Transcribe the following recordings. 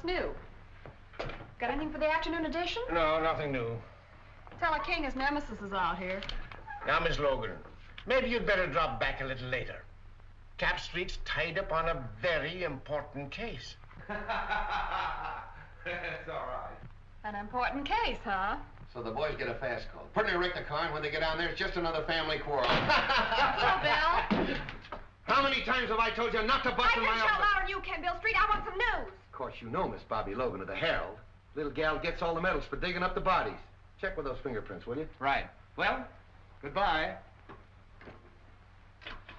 What's new? Got anything for the afternoon edition? No, nothing new. Tell King his nemesis is out here. Now, Miss Logan, maybe you'd better drop back a little later. Cap Street's tied up on a very important case. That's all right. An important case, huh? So the boys get a fast call. Pretty wreck the car, and when they get down there, it's just another family quarrel. Hello, Bill. How many times have I told you not to bust in my office? I can shout louder than you can, Bill Street. I want some news. Of course, you know Miss Bobby Logan of the Herald. Little gal gets all the medals for digging up the bodies. Check with those fingerprints, will you? Right. Well, goodbye.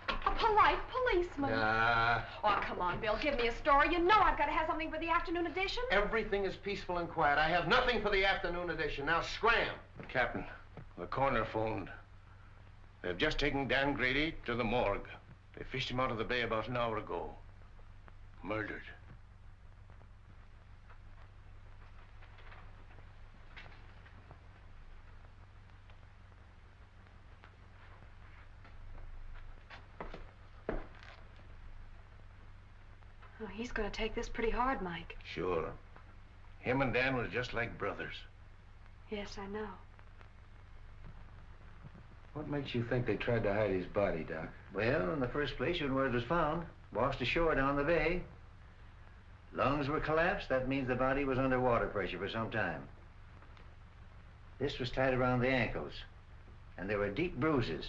A polite policeman. Oh, come on, Bill. Give me a story. You know I've got to have something for the afternoon edition. Everything is peaceful and quiet. I have nothing for the afternoon edition. Now, scram. Captain, the coroner phoned. They've just taken Dan Grady to the morgue. They fished him out of the bay about an hour ago. Murdered. Oh, he's going to take this pretty hard, Mike. Sure. Him and Dan was just like brothers. Yes, I know. What makes you think they tried to hide his body, Doc? Well, in the first place, when word was found, washed ashore down the bay. Lungs were collapsed. That means the body was under water pressure for some time. This was tied around the ankles, and there were deep bruises.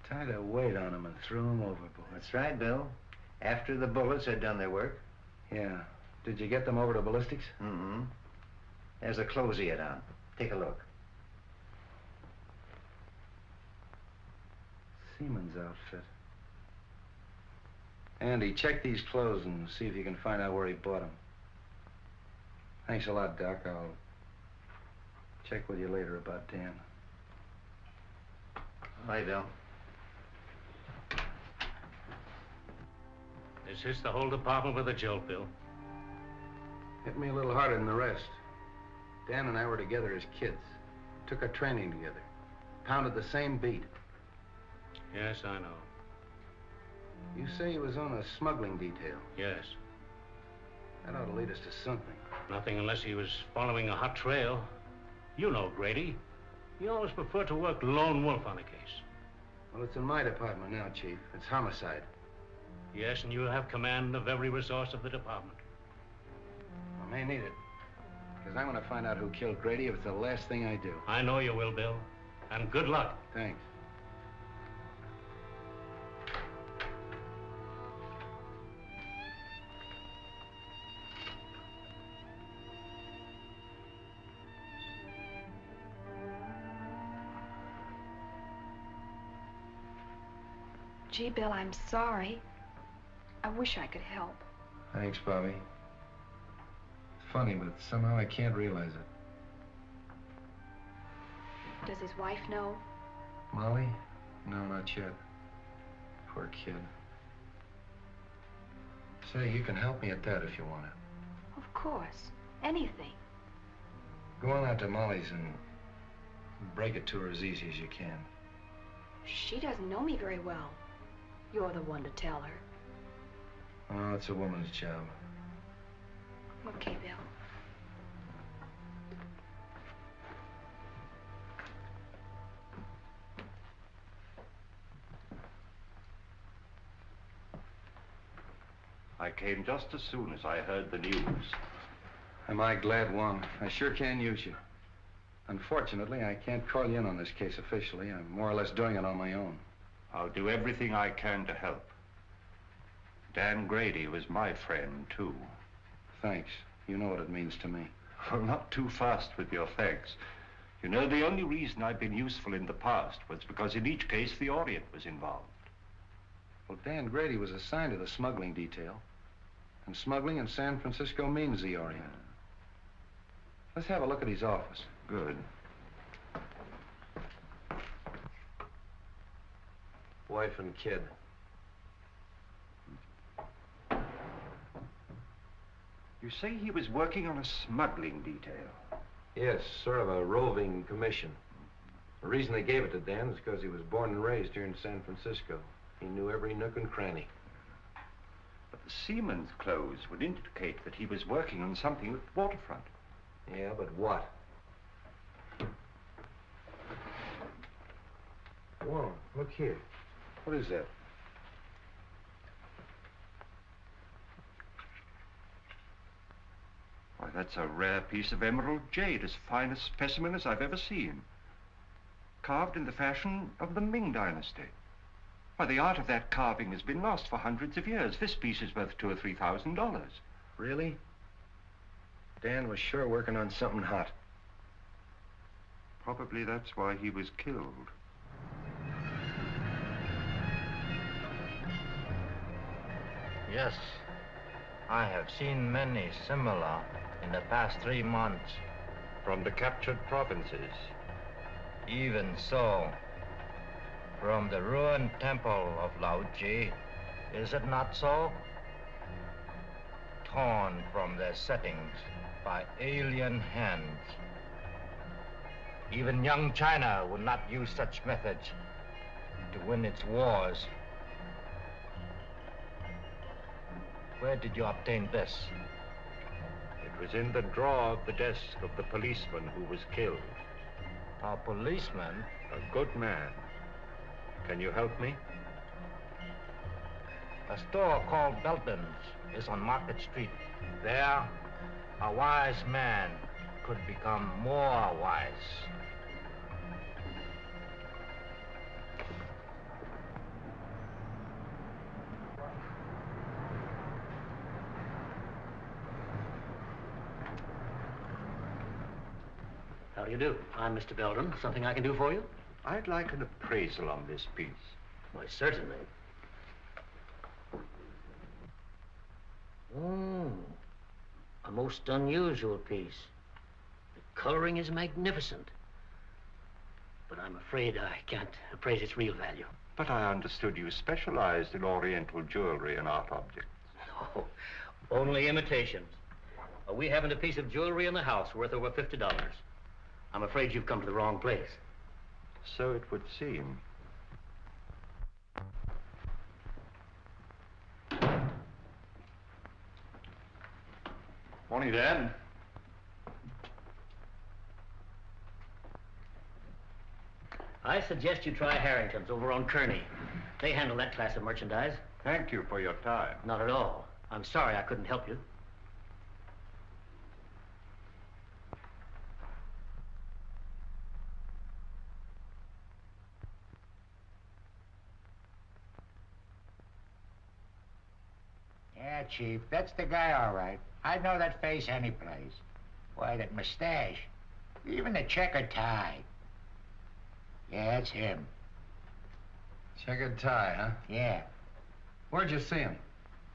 Tied a weight on him and threw him overboard. That's right, Bill. After the bullets had done their work. Yeah. Did you get them over to ballistics? Mm-hmm. There's a clothes he had on. Take a look. Seaman's outfit. Andy, check these clothes and see if you can find out where he bought them. Thanks a lot, Doc. I'll check with you later about Dan. Bye, Bill. This hits the whole department with a jolt, Bill. Hit me a little harder than the rest. Dan and I were together as kids. Took our training together. Pounded the same beat. Yes, I know. You say he was on a smuggling detail. Yes. That ought to lead us to something. Nothing unless he was following a hot trail. You know Grady. He always preferred to work lone wolf on a case. Well, it's in my department now, Chief. It's homicide. Yes, and you have command of every resource of the department. I may need it. Because I'm going to find out who killed Grady if it's the last thing I do. I know you will, Bill. And good luck. Thanks. Gee, Bill, I'm sorry. I wish I could help. Thanks, Bobby. It's funny, but somehow I can't realize it. Does his wife know? Molly? No, not yet. Poor kid. Say, you can help me at that if you want to. Of course. Anything. Go on out to Molly's and break it to her as easy as you can. She doesn't know me very well. You're the one to tell her. Oh, it's a woman's job. Okay, Bill. I came just as soon as I heard the news. Am I glad, Wong? I sure can use you. Unfortunately, I can't call you in on this case officially. I'm more or less doing it on my own. I'll do everything I can to help. Dan Grady was my friend, too. Thanks. You know what it means to me. Well, not too fast with your thanks. You know, the only reason I've been useful in the past was because in each case the Orient was involved. Well, Dan Grady was assigned to the smuggling detail. And smuggling in San Francisco means the Orient. Let's have a look at his office. Good. Wife and kid. You say he was working on a smuggling detail? Yes, sort of a roving commission. The reason they gave it to Dan is because he was born and raised here in San Francisco. He knew every nook and cranny. But seaman's clothes would indicate that he was working on something at the waterfront. Yeah, but what? Whoa, look here. What is that? Why, that's a rare piece of emerald jade, as fine a specimen as I've ever seen. Carved in the fashion of the Ming Dynasty. Why, the art of that carving has been lost for hundreds of years. This piece is worth $2,000 or $3,000. Really? Dan was sure working on something hot. Probably that's why he was killed. Yes, I have seen many similar in the past 3 months. From the captured provinces. Even so, from the ruined temple of Lao Tzu, is it not so? Torn from their settings by alien hands. Even young China would not use such methods to win its wars. Where did you obtain this? It was in the drawer of the desk of the policeman who was killed. A policeman? A good man. Can you help me? A store called Belton's is on Market Street. There, a wise man could become more wise. How do you do? I'm Mr. Belden. Something I can do for you? I'd like an appraisal on this piece. Why, certainly. A most unusual piece. The coloring is magnificent. But I'm afraid I can't appraise its real value. But I understood you specialized in Oriental jewelry and art objects. No, only imitations. We haven't a piece of jewelry in the house worth over $50. I'm afraid you've come to the wrong place. So it would seem. Morning, Dan. I suggest you try Harrington's over on Kearney. They handle that class of merchandise. Thank you for your time. Not at all. I'm sorry I couldn't help you. Yeah, Chief, that's the guy, all right. I'd know that face any place. Why, that mustache. Even the checkered tie. Yeah, it's him. Checkered tie, huh? Yeah. Where'd you see him?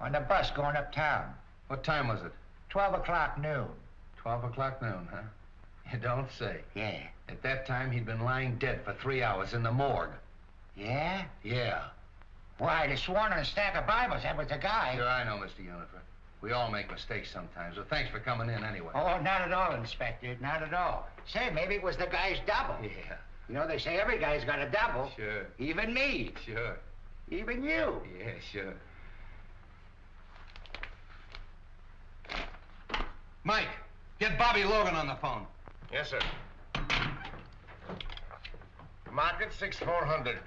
On the bus going uptown. What time was it? 12 o'clock noon. 12 o'clock noon, huh? You don't say. Yeah. At that time, he'd been lying dead for 3 hours in the morgue. Yeah? Yeah. Why, I'd have sworn on a stack of Bibles that was the guy. Sure, I know, Mr. Unifer. We all make mistakes sometimes, so thanks for coming in anyway. Oh, not at all, Inspector. Not at all. Say, maybe it was the guy's double. Yeah. You know, they say every guy's got a double. Sure. Even me. Sure. Even you. Yeah, sure. Mike, get Bobby Logan on the phone. Yes, sir. Market 6400.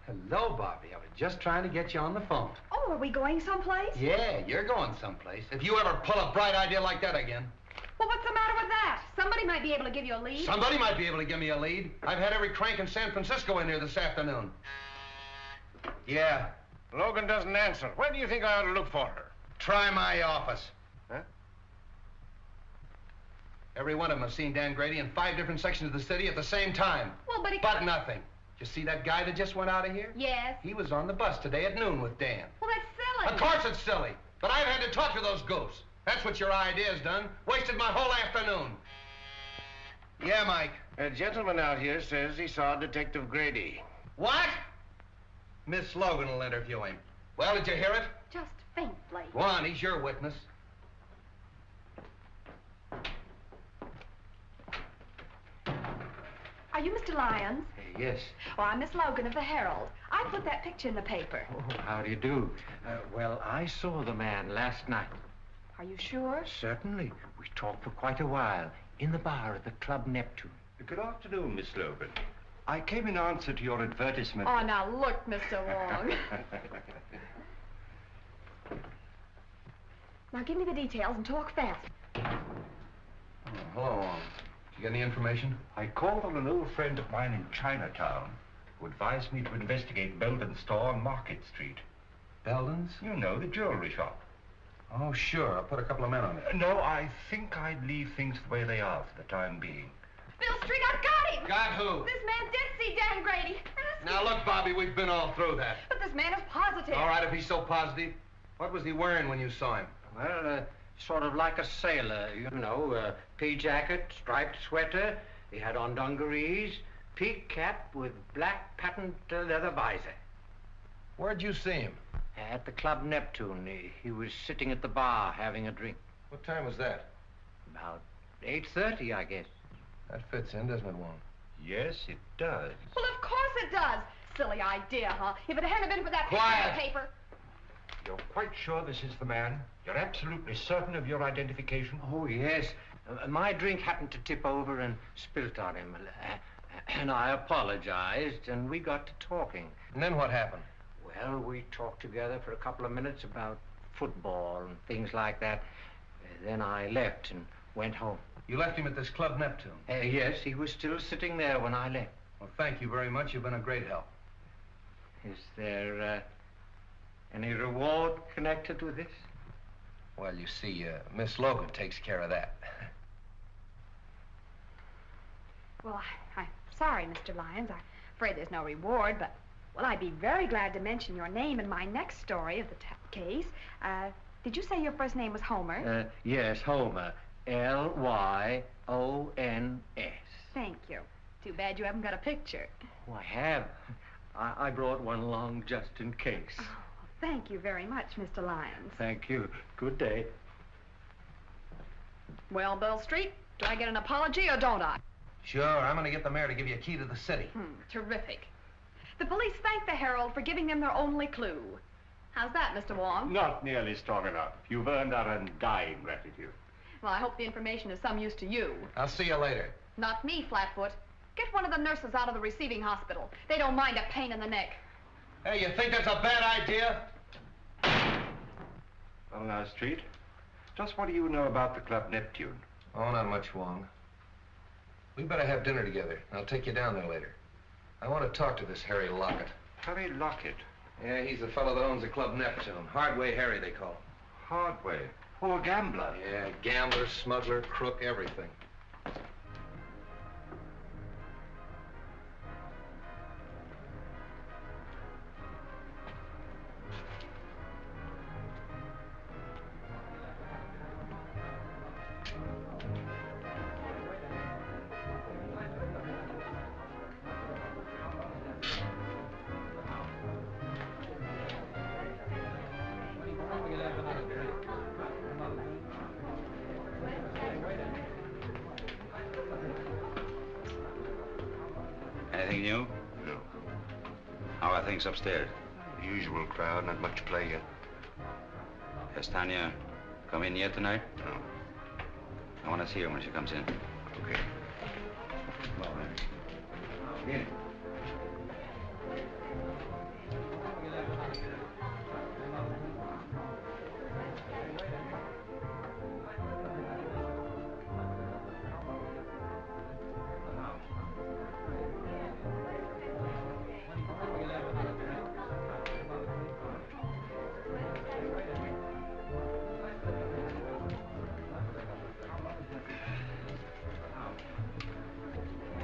Hello, Bobby. I was just trying to get you on the phone. Oh, are we going someplace? Yeah, you're going someplace. If you ever pull a bright idea like that again. Well, what's the matter with that? Somebody might be able to give you a lead. Somebody might be able to give me a lead. I've had every crank in San Francisco in here this afternoon. Yeah. Logan doesn't answer. Where do you think I ought to look for her? Try my office. Huh? Every one of them has seen Dan Grady in 5 different sections of the city at the same time. Well, but he... But nothing. Did you see that guy that just went out of here? Yes. He was on the bus today at noon with Dan. Well, that's silly. Of course it's silly. But I've had to talk to those goofs. That's what your idea's done. Wasted my whole afternoon. Yeah, Mike. A gentleman out here says he saw Detective Grady. What? Miss Logan will interview him. Well, did you hear it? Just faintly. Go on, he's your witness. Are Are you Mr. Lyons? Yes. Oh, I'm Miss Logan of the Herald. I put that picture in the paper. Oh, how do you do? Well, I saw the man last night. Are you sure? Certainly. We talked for quite a while in the bar at the Club Neptune. Good afternoon, Miss Logan. I came in answer to your advertisement. Oh, now look, Mr. Wong. Now give me the details and talk fast. Oh, hello. You got any information? I called on an old friend of mine in Chinatown who advised me to investigate Belden's store on Market Street. Belden's? You know, the jewelry shop. Oh, sure. I'll put a couple of men on it. No, I think I'd leave things the way they are for the time being. Bill Street, I've got him! Got who? This man did see Dan Grady. Ask Now, him. look, Bobby, we've been all through that. But this man is positive. All right, if he's so positive. What was he wearing when you saw him? Well, sort of like a sailor, you know, pea jacket, striped sweater. He had on dungarees, peak cap with black patent leather visor. Where'd you see him? At the Club Neptune. He was sitting at the bar having a drink. What time was that? About 8:30, I guess. That fits in, doesn't it, Wong? Yes, it does. Well, of course it does. Silly idea, huh? If it hadn't been for that Quiet. paper. You're quite sure this is the man? You're absolutely certain of your identification? Oh, yes. My drink happened to tip over and spilt on him. And I apologized, and we got to talking. And then what happened? Well, we talked together for a couple of minutes about football and things like that. Then I left and went home. You left him at this Club Neptune? Yes, he was still sitting there when I left. Well, thank you very much. You've been a great help. Is there any reward connected with this? Well, you see, Miss Logan takes care of that. Well, I'm sorry, Mr. Lyons. I'm afraid there's no reward, but, well, I'd be very glad to mention your name in my next story of the case. Did you say your first name was Homer? Yes, Homer. Lyons. Thank you. Too bad you haven't got a picture. Oh, I have. I brought one along just in case. Oh, thank you very much, Mr. Lyons. Thank you. Good day. Well, Bill Street, do I get an apology or don't I? Sure, I'm going to get the mayor to give you a key to the city. Terrific. The police thank the Herald for giving them their only clue. How's that, Mr. Wong? Not nearly strong enough. You've earned our undying gratitude. Well, I hope the information is some use to you. I'll see you later. Not me, Flatfoot. Get one of the nurses out of the receiving hospital. They don't mind a pain in the neck. Hey, you think that's a bad idea? Well, now, Street, just what do you know about the Club Neptune? Oh, not much, Wong. We better have dinner together. I'll take you down there later. I want to talk to this Harry Lockett. Harry Lockett? Yeah, he's the fellow that owns the Club Neptune. Hardway Harry, they call him. Hardway? Oh, a gambler? Yeah, gambler, smuggler, crook, everything. Anything new? No. How are things upstairs? The usual crowd, not much play yet. Has Tanya come in yet tonight? No. I want to see her when she comes in. Okay. Well, then. In.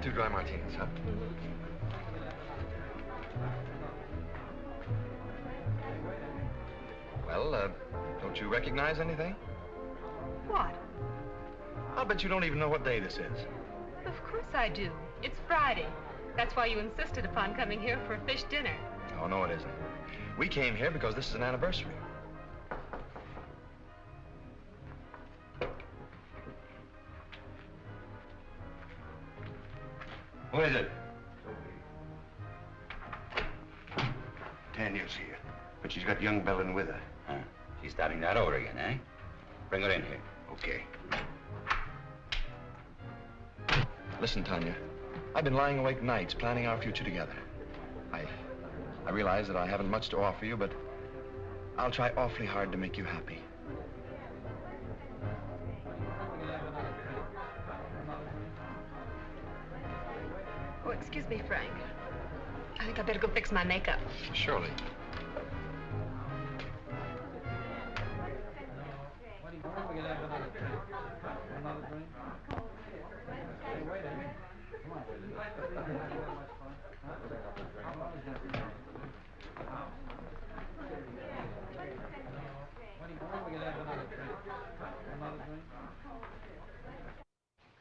Two dry martinis, huh? Well, don't you recognize anything? What? I'll bet you don't even know what day this is. Of course I do. It's Friday. That's why you insisted upon coming here for a fish dinner. Oh, no, it isn't. We came here because this is an anniversary. Who is it? Tanya's here, but she's got young Belden with her. Huh. She's starting that over again, eh? Bring her in here. Okay. Listen, Tanya, I've been lying awake nights planning our future together. I realize that I haven't much to offer you, but I'll try awfully hard to make you happy. Oh, excuse me, Frank. I think I better go fix my makeup. Surely.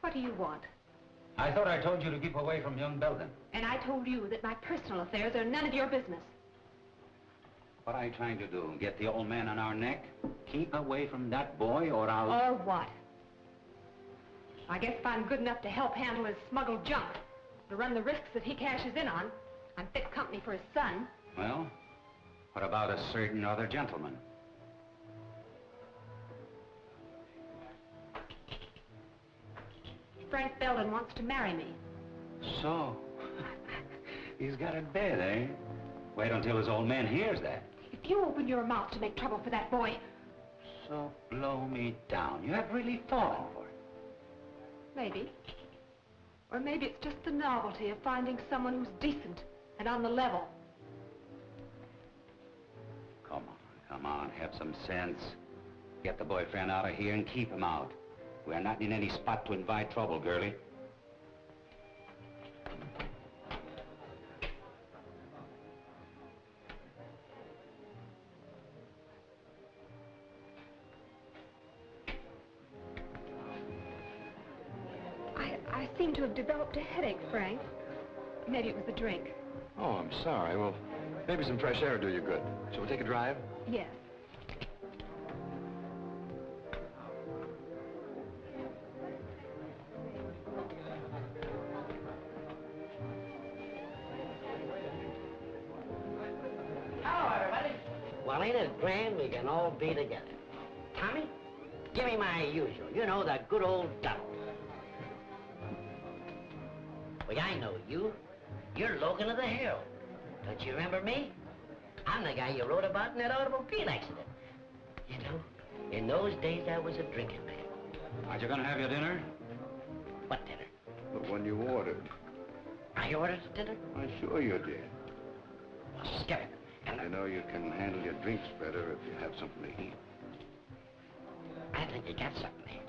What do you want? I thought I told you to keep away from young Belden. And I told you that my personal affairs are none of your business. What are you trying to do? Get the old man on our neck? Keep away from that boy or I'll... Or what? I guess if I'm good enough to help handle his smuggled junk, to run the risks that he cashes in on, I'm fit company for his son. Well, what about a certain other gentleman? Frank Belden wants to marry me. So, he's got a bed, eh? Wait until his old man hears that. If you open your mouth to make trouble for that boy... So blow me down. You have really fallen for it. Maybe. Or maybe it's just the novelty of finding someone who's decent and on the level. Come on, have some sense. Get the boyfriend out of here and keep him out. We're not in any spot to invite trouble, girlie. I seem to have developed a headache, Frank. Maybe it was the drink. Oh, I'm sorry. Well, maybe some fresh air will do you good. Shall we take a drive? Yes. Well, ain't it grand we can all be together? Tommy, give me my usual. You know, the good old double. Well, I know you. You're Logan of the Herald. Don't you remember me? I'm the guy you wrote about in that automobile accident. You know, in those days I was a drinking man. Aren't you gonna have your dinner? What dinner? The one you ordered. I ordered dinner? I'm sure you did. Well, skip it. And You know you can handle your drinks better if you have something to eat. I think you got something here.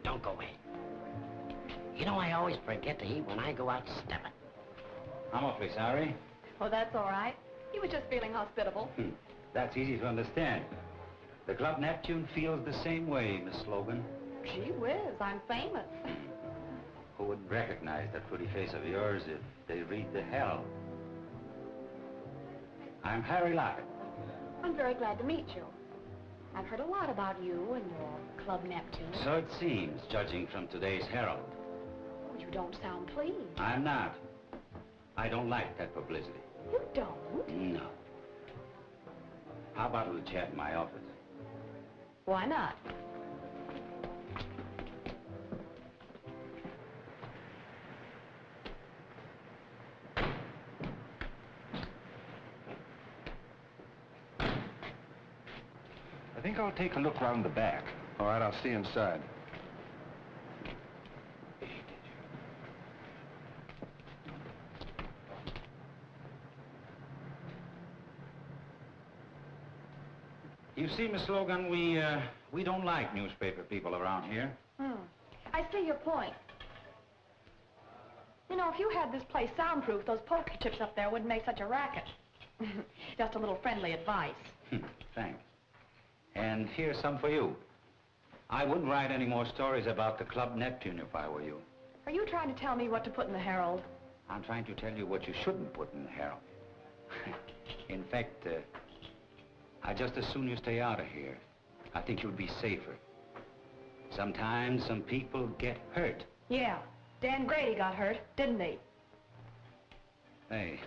Don't go away. You know, I always forget to eat when I go out stepping. I'm awfully sorry. Oh, that's all right. He was just feeling hospitable. That's easy to understand. The Club Neptune feels the same way, Miss Logan. Gee whiz, I'm famous. Who would recognize that pretty face of yours if they read the Herald? I'm Harry Lockett. I'm very glad to meet you. I've heard a lot about you and your Club Neptune. So it seems, judging from today's Herald. You don't sound pleased. I'm not. I don't like that publicity. You don't? No. How about a little chat in my office? Why not? I think I'll take a look round the back. All right, I'll see you inside. You see, Miss Logan, we don't like newspaper people around here. I see your point. You know, if you had this place soundproof, those poker chips up there wouldn't make such a racket. Just a little friendly advice. Thanks. And here's some for you. I wouldn't write any more stories about the Club Neptune if I were you. Are you trying to tell me what to put in the Herald? I'm trying to tell you what you shouldn't put in the Herald. In fact, I'd just as soon you stay out of here. I think you'd be safer. Sometimes some people get hurt. Yeah, Dan Grady got hurt, didn't he? Hey,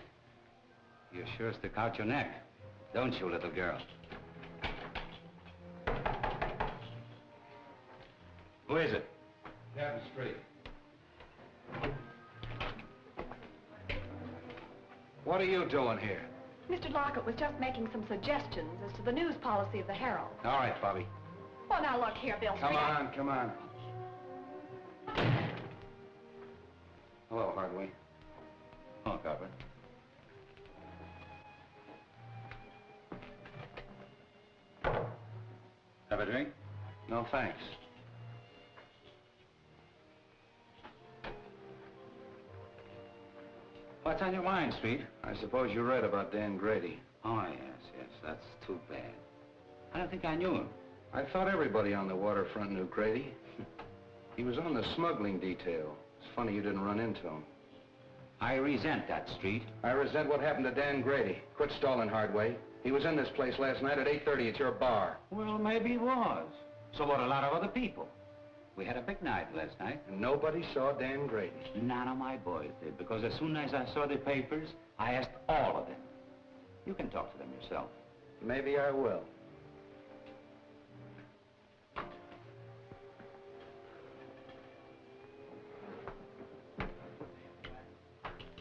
you sure stick out your neck, don't you, little girl? Who is it? Captain Street. What are you doing here? Mr. Lockett was just making some suggestions as to the news policy of the Herald. All right, Bobby. Well, now look here, Bill. Come on, come on. Hello, Hardway. Oh, Copper. Have a drink? No, thanks. What's on your mind, Street? I suppose you read about Dan Grady. Oh, yes, that's too bad. I don't think I knew him. I thought everybody on the waterfront knew Grady. He was on the smuggling detail. It's funny you didn't run into him. I resent that, Street. I resent what happened to Dan Grady. Quit stalling, Hardway. He was in this place last night at 8:30 at your bar. Well, maybe he was. So what a lot of other people. We had a big night last night. And nobody saw Dan Grady. None of my boys did, because as soon as I saw the papers, I asked all of them. You can talk to them yourself. Maybe I will.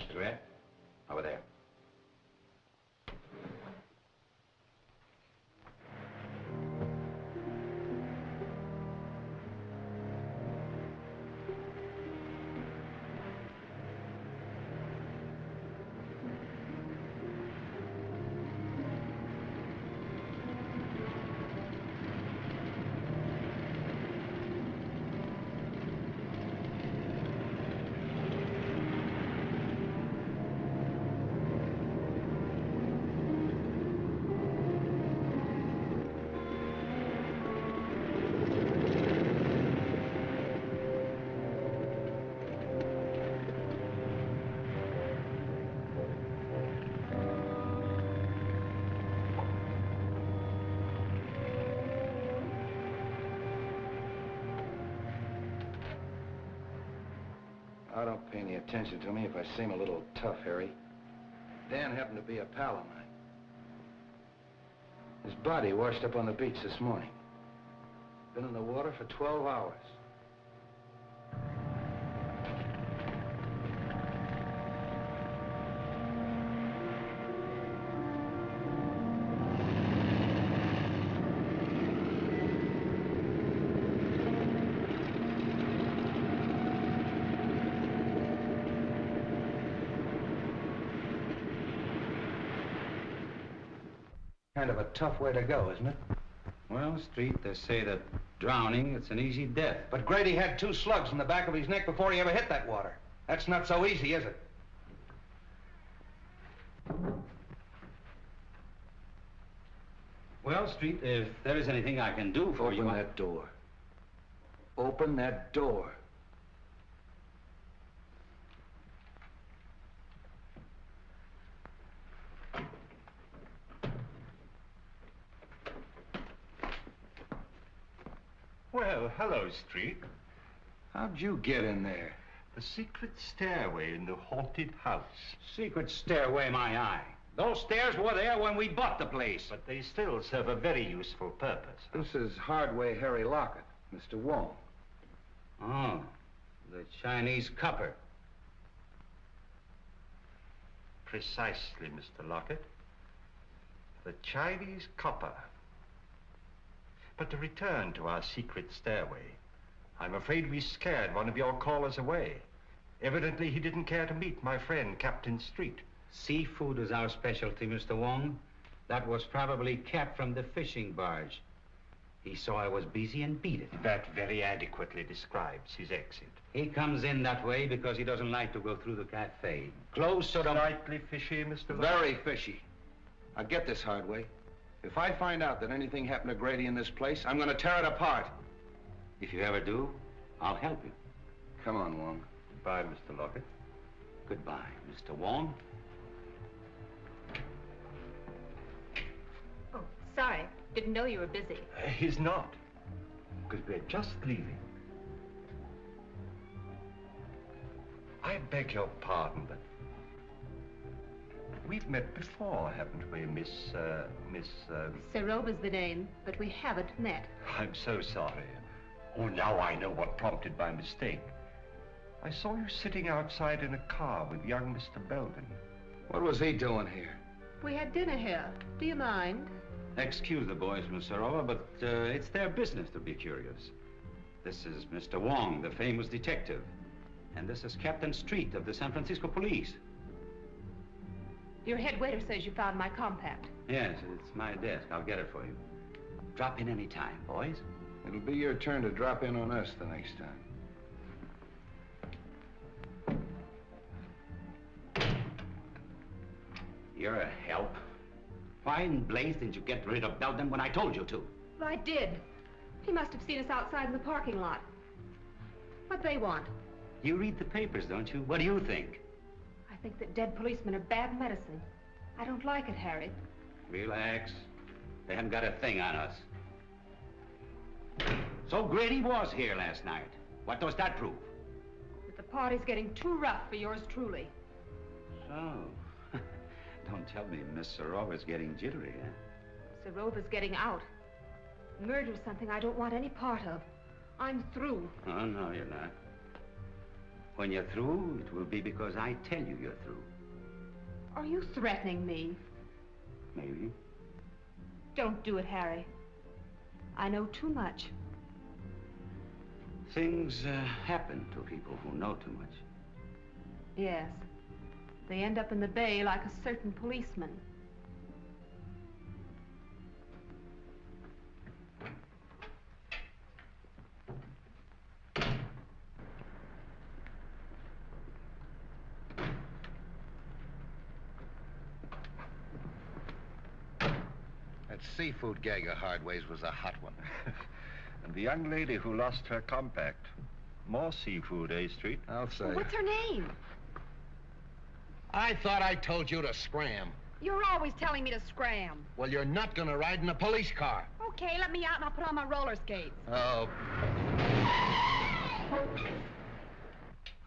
Cigarette? Over there. I don't pay any attention to me if I seem a little tough, Harry. Dan happened to be a pal of mine. His body washed up on the beach this morning. Been in the water for 12 hours. Kind of a tough way to go, isn't it? Well, Street, they say that drowning, it's an easy death. But Grady had 2 slugs in the back of his neck before he ever hit that water. That's not so easy, is it? Well, Street, if there is anything I can do for you... Open that door. Open that door. Well, hello, Street. How'd you get in there? The secret stairway in the haunted house. Secret stairway, my eye. Those stairs were there when we bought the place. But they still serve a very useful purpose. This is Hardway Harry Lockett, Mr. Wong. Oh, the Chinese copper. Precisely, Mr. Lockett. The Chinese copper. But to return to our secret stairway, I'm afraid we scared one of your callers away. Evidently, he didn't care to meet my friend, Captain Street. Seafood is our specialty, Mr. Wong. That was probably kept from the fishing barge. He saw I was busy and beat it. That very adequately describes his exit. He comes in that way because he doesn't like to go through the cafe. Close to the... Slightly fishy, Mr. Lockett. Very fishy. Now get this, Hardway. If I find out that anything happened to Grady in this place, I'm going to tear it apart. If you ever do, I'll help you. Come on, Wong. Goodbye, Mr. Lockett. Goodbye, Mr. Wong. Oh, sorry. Didn't know you were busy. He's not. Because we're just leaving. I beg your pardon, but we've met before, haven't we, Miss... Serova's the name, but we haven't met. I'm so sorry. Oh, now I know what prompted my mistake. I saw you sitting outside in a car with young Mr. Belden. What was he doing here? We had dinner here. Do you mind? Excuse the boys, Miss Serova, but it's their business to be curious. This is Mr. Wong, the famous detective. And this is Captain Street of the San Francisco Police. Your head waiter says you found my compact. Yes, it's my desk. I'll get it for you. Drop in any time, boys. It'll be your turn to drop in on us the next time. You're a help. Why in blaze didn't you get rid of Belden when I told you to? Well, I did. He must have seen us outside in the parking lot. What'd they want? You read the papers, don't you? What do you think? I think that dead policemen are bad medicine. I don't like it, Harry. Relax. They haven't got a thing on us. So Grady was here last night. What does that prove? That the party's getting too rough for yours truly. So, don't tell me Miss Serova's getting jittery, huh? Serova's getting out. Murder's something I don't want any part of. I'm through. Oh, no, you're not. When you're through, it will be because I tell you you're through. Are you threatening me? Maybe. Don't do it, Harry. I know too much. Things happen to people who know too much. Yes. They end up in the bay like a certain policeman. That seafood gag of Hardway's was a hot one. And the young lady who lost her compact. More seafood, eh, Street? I'll say. Well, what's her name? I thought I told you to scram. You're always telling me to scram. Well, you're not gonna ride in a police car. Okay, let me out and I'll put on my roller skates. Oh.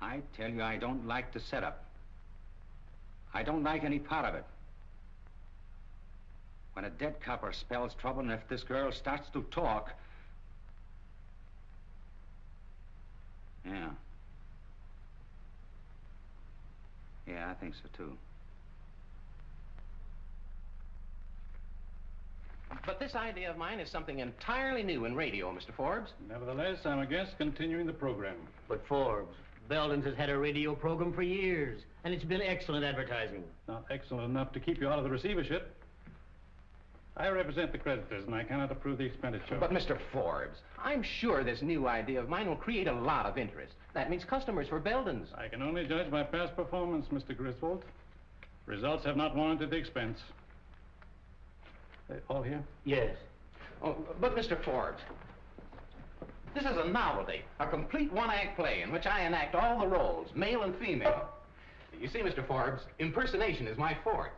I tell you, I don't like the setup. I don't like any part of it. When a dead copper spells trouble, and if this girl starts to talk... Yeah. Yeah, I think so, too. But this idea of mine is something entirely new in radio, Mr. Forbes. Nevertheless, I'm against continuing the program. But Forbes, Belden's has had a radio program for years, and it's been excellent advertising. Not excellent enough to keep you out of the receivership. I represent the creditors, and I cannot approve the expenditure. But, Mr. Forbes, I'm sure this new idea of mine will create a lot of interest. That means customers for Belden's. I can only judge by past performance, Mr. Griswold. Results have not warranted the expense. They all here? Yes. Oh, but, Mr. Forbes, this is a novelty, a complete one-act play in which I enact all the roles, male and female. You see, Mr. Forbes, impersonation is my forte.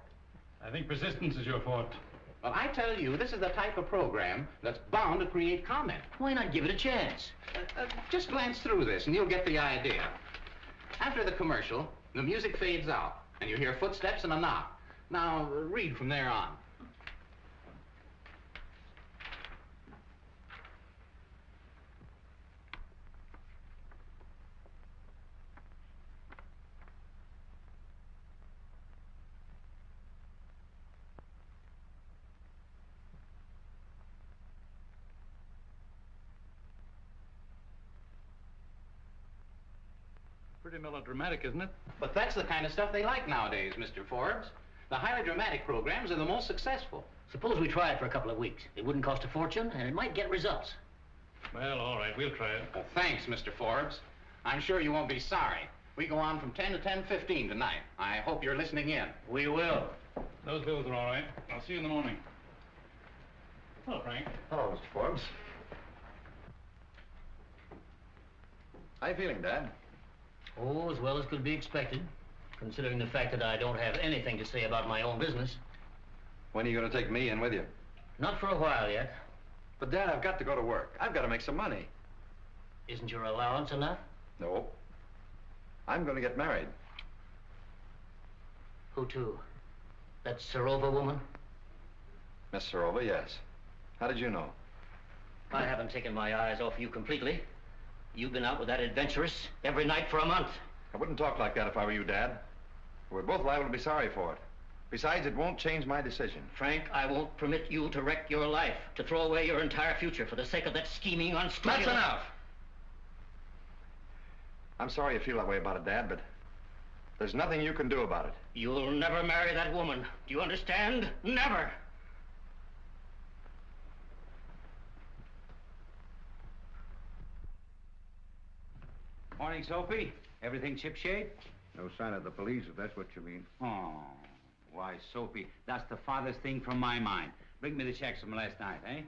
I think persistence is your forte. Well, I tell you, this is the type of program that's bound to create comment. Why not give it a chance? Just glance through this and you'll get the idea. After the commercial, the music fades out, and you hear footsteps and a knock. Now, read from there on. Pretty melodramatic, isn't it? But that's the kind of stuff they like nowadays, Mr. Forbes. The highly dramatic programs are the most successful. Suppose we try it for a couple of weeks. It wouldn't cost a fortune, and it might get results. Well, all right, we'll try it. Well, thanks, Mr. Forbes. I'm sure you won't be sorry. We go on from 10 to 10:15 tonight. I hope you're listening in. We will. Those bills are all right. I'll see you in the morning. Hello, Frank. Hello, Mr. Forbes. How you feeling, Dad? Oh, as well as could be expected, considering the fact that I don't have anything to say about my own business. When are you going to take me in with you? Not for a while yet. But, Dad, I've got to go to work. I've got to make some money. Isn't your allowance enough? No. I'm going to get married. Who to? That Serova woman? Miss Serova, yes. How did you know? I haven't taken my eyes off you completely. You've been out with that adventuress every night for a month. I wouldn't talk like that if I were you, Dad. We're both liable to be sorry for it. Besides, it won't change my decision. Frank, I won't permit you to wreck your life, to throw away your entire future for the sake of that scheming, unscrupulous... That's enough! I'm sorry you feel that way about it, Dad, but there's nothing you can do about it. You'll never marry that woman. Do you understand? Never! Morning, Soapy. Everything shipshape? No sign of the police, if that's what you mean. Oh, why, Soapy, that's the farthest thing from my mind. Bring me the checks from last night, eh? Okay.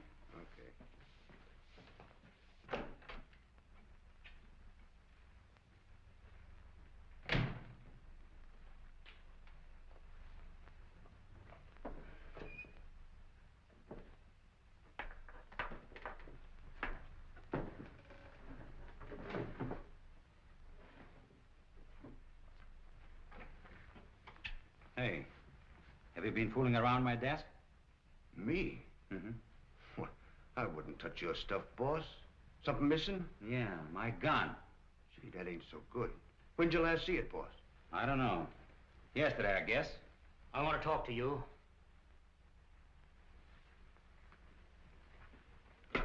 Hey, have you been fooling around my desk? Me? Mm-hmm. Well, I wouldn't touch your stuff, boss. Something missing? Yeah, my gun. Gee, that ain't so good. When'd you last see it, boss? I don't know. Yesterday, I guess. I want to talk to you. Say,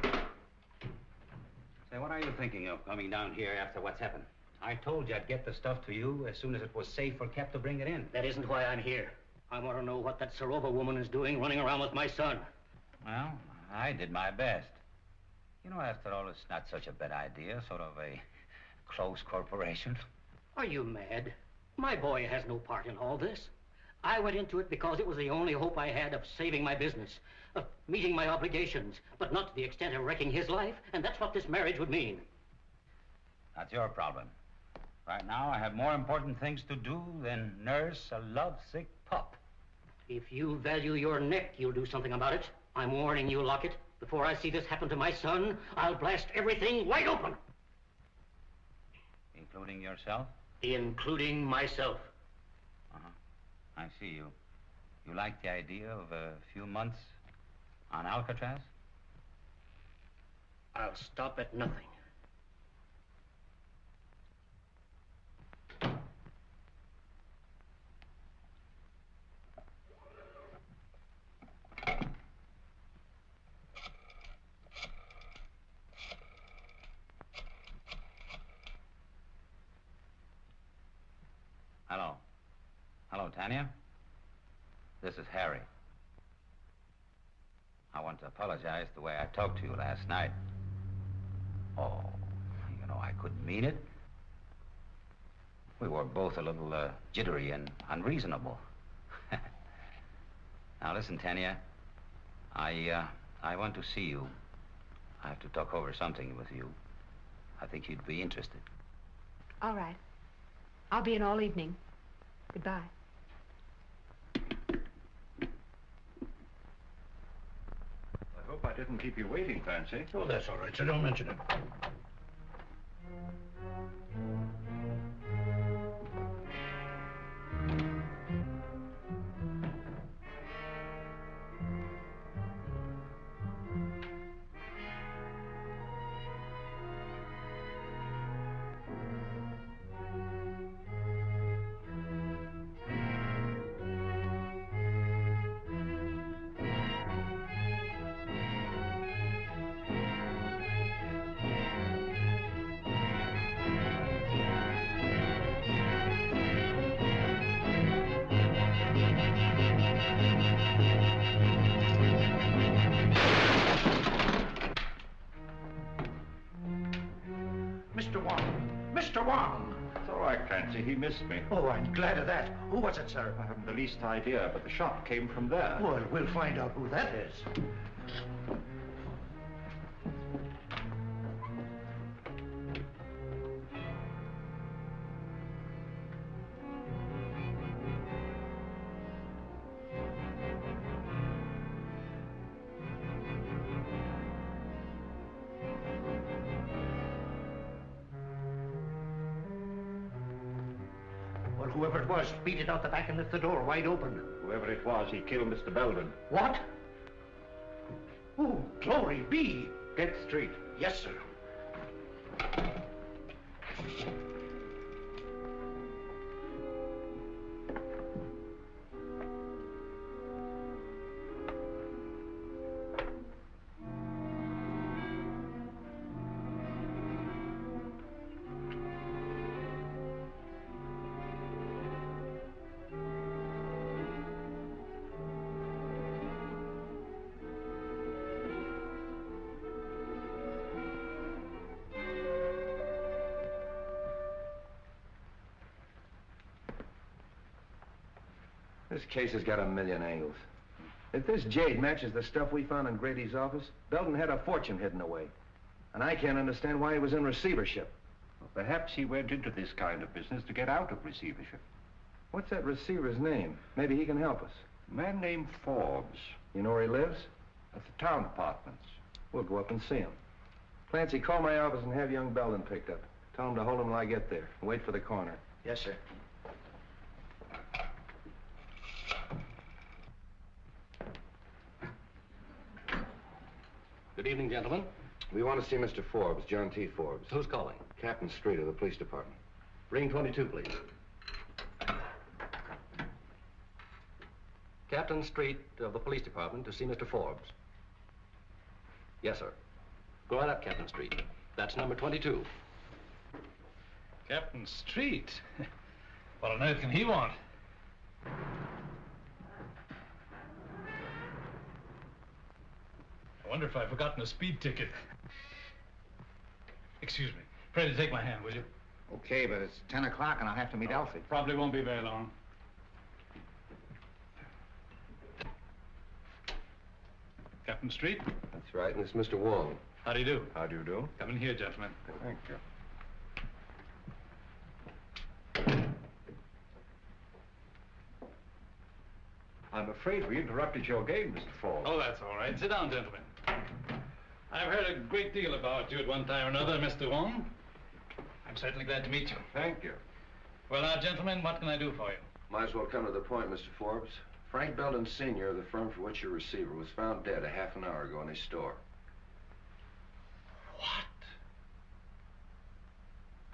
what are you thinking of coming down here after what's happened? I told you I'd get the stuff to you as soon as it was safe or kept to bring it in. That isn't why I'm here. I want to know what that Serova woman is doing running around with my son. Well, I did my best. You know, after all, it's not such a bad idea, sort of a close corporation. Are you mad? My boy has no part in all this. I went into it because it was the only hope I had of saving my business, of meeting my obligations, but not to the extent of wrecking his life, and that's what this marriage would mean. That's your problem. Right now, I have more important things to do than nurse a lovesick pup. If you value your neck, you'll do something about it. I'm warning you, Lockett. Before I see this happen to my son, I'll blast everything wide open. Including yourself? Including myself. Uh-huh. I see you. You like the idea of a few months on Alcatraz? I'll stop at nothing. Hello. Hello, Tanya. This is Harry. I want to apologize the way I talked to you last night. Oh, you know, I couldn't mean it. We were both a little jittery and unreasonable. Now, listen, Tanya. I want to see you. I have to talk over something with you. I think you'd be interested. All right. I'll be in all evening. Goodbye. I hope I didn't keep you waiting, Fancy. Oh, that's all right, so don't mention it. Mr. Wong! Mr. Wong! It's all right, Clancy. He missed me. Oh, I'm glad of that. Who was it, sir? I haven't the least idea, but the shot came from there. Well, we'll find out who that is. whoever it was beat it out the back and left the door wide open. Whoever it was, he killed Mr. Belden. What? Oh, glory be! Get straight. Yes, sir. This case has got a million angles. If this jade matches the stuff we found in Grady's office, Belden had a fortune hidden away. And I can't understand why he was in receivership. Well, perhaps he went into this kind of business to get out of receivership. What's that receiver's name? Maybe he can help us. A man named Forbes. You know where he lives? At the town apartments. We'll go up and see him. Clancy, call my office and have young Belden picked up. Tell him to hold him till I get there. And wait for the coroner. Yes, sir. Good evening, gentlemen. We want to see Mr. Forbes, John T. Forbes. Who's calling? Captain Street of the police department. Ring 22, please. Captain Street of the police department to see Mr. Forbes. Yes, sir. Go right up, Captain Street. That's number 22. Captain Street? What on earth can he want? I wonder if I've forgotten a speed ticket. Excuse me. Pray to take my hand, will you? Okay, but it's 10 o'clock and I'll have to meet Alfie. Probably won't be very long. Captain Street? That's right, and it's Mr. Wong. How do you do? How do you do? Come in here, gentlemen. Thank you. I'm afraid we interrupted your game, Mr. Forbes. Oh, that's all right. Sit down, gentlemen. I've heard a great deal about you at one time or another, Mr. Wong. I'm certainly glad to meet you. Thank you. Well, now, gentlemen, what can I do for you? Might as well come to the point, Mr. Forbes. Frank Belden Sr. of the firm for which you're receiver was found dead a half an hour ago in his store. What?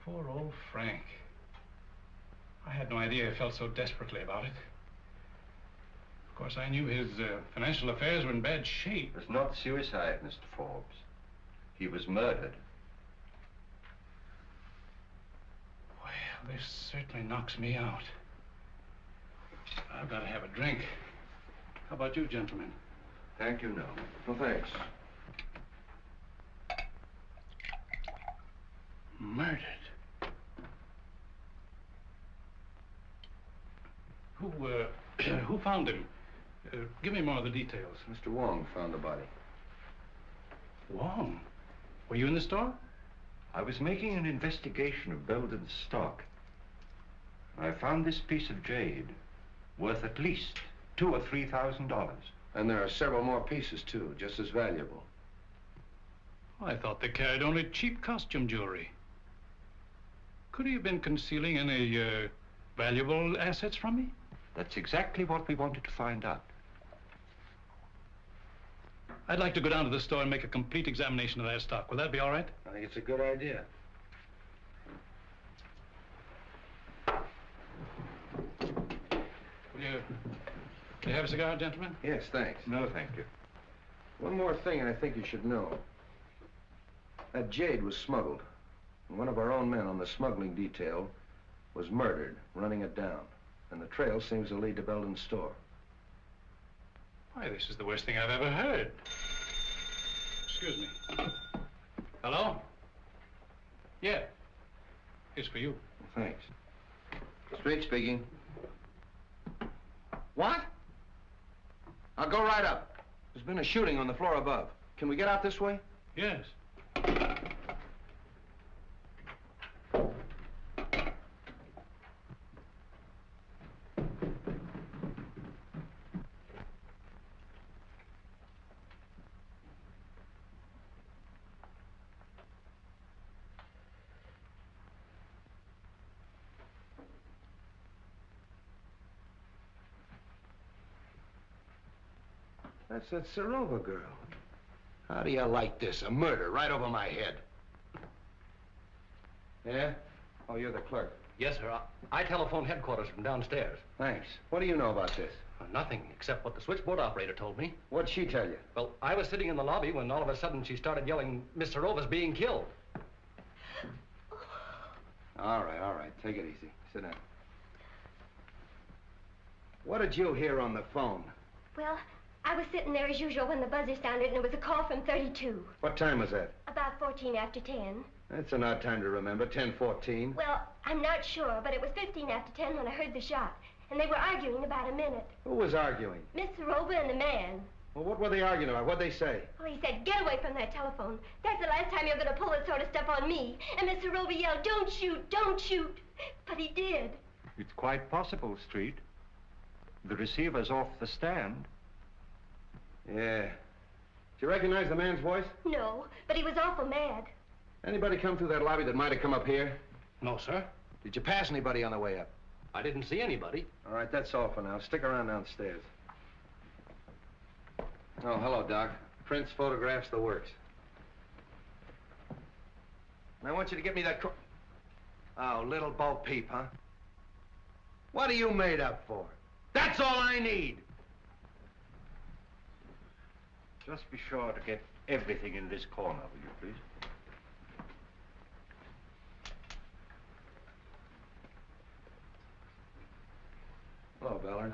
Poor old Frank. I had no idea he felt so desperately about it. Of course, I knew his financial affairs were in bad shape. It was not suicide, Mr. Forbes. He was murdered. Well, this certainly knocks me out. I've got to have a drink. How about you, gentlemen? Thank you, no. No, thanks. Murdered. Who found him? Give me more of the details. Mr. Wong found the body. Wong? Were you in the store? I was making an investigation of Belden's stock. I found this piece of jade worth at least $2,000 or $3,000. And there are several more pieces, too, just as valuable. I thought they carried only cheap costume jewelry. Could he have been concealing any valuable assets from me? That's exactly what we wanted to find out. I'd like to go down to the store and make a complete examination of their stock. Will that be all right? I think it's a good idea. Will you have a cigar, gentlemen? Yes, thanks. No, thank you. One more thing, and I think you should know. That jade was smuggled. And one of our own men on the smuggling detail was murdered, running it down. And the trail seems to lead to Belden's store. Why, this is the worst thing I've ever heard. Excuse me. Hello? Yeah. It's for you. Thanks. Street speaking. What? I'll go right up. There's been a shooting on the floor above. Can we get out this way? Yes. That's that Serova girl. How do you like this? A murder right over my head. Yeah? Oh, you're the clerk. Yes, sir. I telephoned headquarters from downstairs. Thanks. What do you know about this? Nothing, except what the switchboard operator told me. What'd she tell you? Well, I was sitting in the lobby when all of a sudden she started yelling, Miss Serova's being killed. All right. Take it easy. Sit down. What did you hear on the phone? Well, I was sitting there as usual when the buzzer sounded, and it was a call from 32. What time was that? About 14 after 10. That's an odd time to remember, 10:14. Well, I'm not sure, but it was 15 after 10 when I heard the shot. And they were arguing about a minute. Who was arguing? Miss Serova and the man. Well, what were they arguing about? What'd they say? Well, he said, get away from that telephone. That's the last time you're going to pull that sort of stuff on me. And Miss Serova yelled, don't shoot, don't shoot. But he did. It's quite possible, Street. The receiver's off the stand. Yeah. Did you recognize the man's voice? No, but he was awful mad. Anybody come through that lobby that might have come up here? No, sir. Did you pass anybody on the way up? I didn't see anybody. All right, that's all for now. Stick around downstairs. Oh, hello, Doc. Prints, photographs, the works. And I want you to get me that Oh, little Bo Peep, huh? What are you made up for? That's all I need! Just be sure to get everything in this corner, will you, please? Hello, Ballard.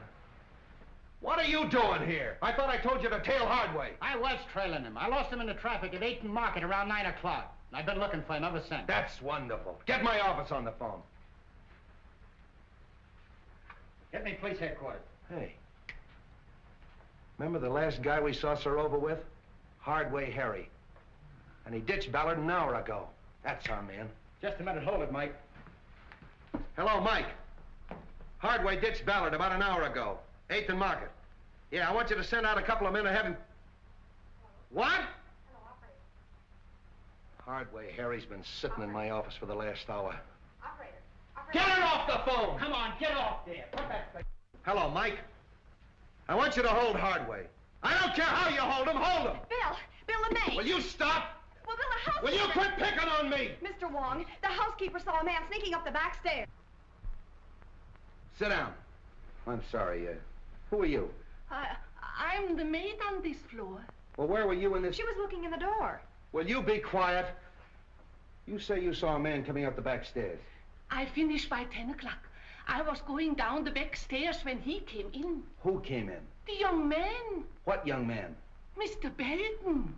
What are you doing here? I thought I told you to tail Hardway. I was trailing him. I lost him in the traffic at 8th and Market around 9 o'clock. I've been looking for him ever since. That's wonderful. Get my office on the phone. Get me police headquarters. Hey. Remember the last guy we saw Serova with? Hardway Harry. And he ditched Ballard an hour ago. That's our man. Just a minute. Hold it, Mike. Hello, Mike. Hardway ditched Ballard about an hour ago. 8th and Market. Yeah, I want you to send out a couple of men to have him... What? Hello, operator. Hardway Harry's been sitting in my office for the last hour. Operator. Get it off the phone! Come on, get off there. Put that thing. Hello, Mike. I want you to hold Hardway. I don't care how you hold him, hold him! Bill LeMay. Will you stop? Well, Bill, the housekeeper... Will you quit picking on me? Mr. Wong, the housekeeper saw a man sneaking up the back stairs. Sit down. I'm sorry, who are you? I'm the maid on this floor. Well, where were you in this... She was looking in the door. Will you be quiet? You say you saw a man coming up the back stairs. I finished by 10 o'clock. I was going down the back stairs when he came in. Who came in? The young man. What young man? Mr. Belden.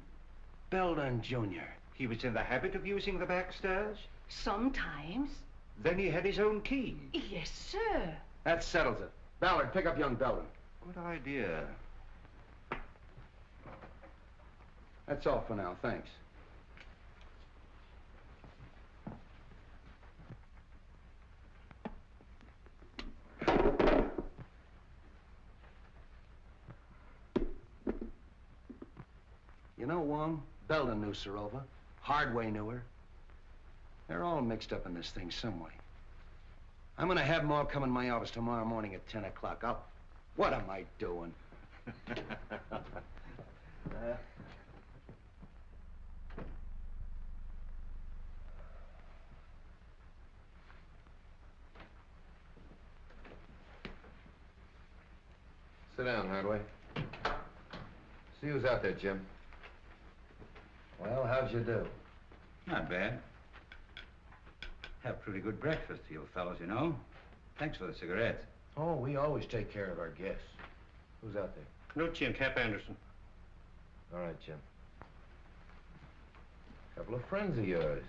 Belden Jr. He was in the habit of using the back stairs? Sometimes. Then he had his own key? Yes, sir. That settles it. Ballard, pick up young Belden. Good idea. That's all for now, thanks. You know, Wong, Belden knew Serova. Hardway knew her. They're all mixed up in this thing some way. I'm gonna have them all come in my office tomorrow morning at 10 o'clock. What am I doing? Sit down, Hardway. See who's out there, Jim. Well, how'd you do? Not bad. Have pretty good breakfast, you fellows, you know. Thanks for the cigarettes. Oh, we always take care of our guests. Who's out there? Canucci and Cap Anderson. All right, Jim. Couple of friends of yours.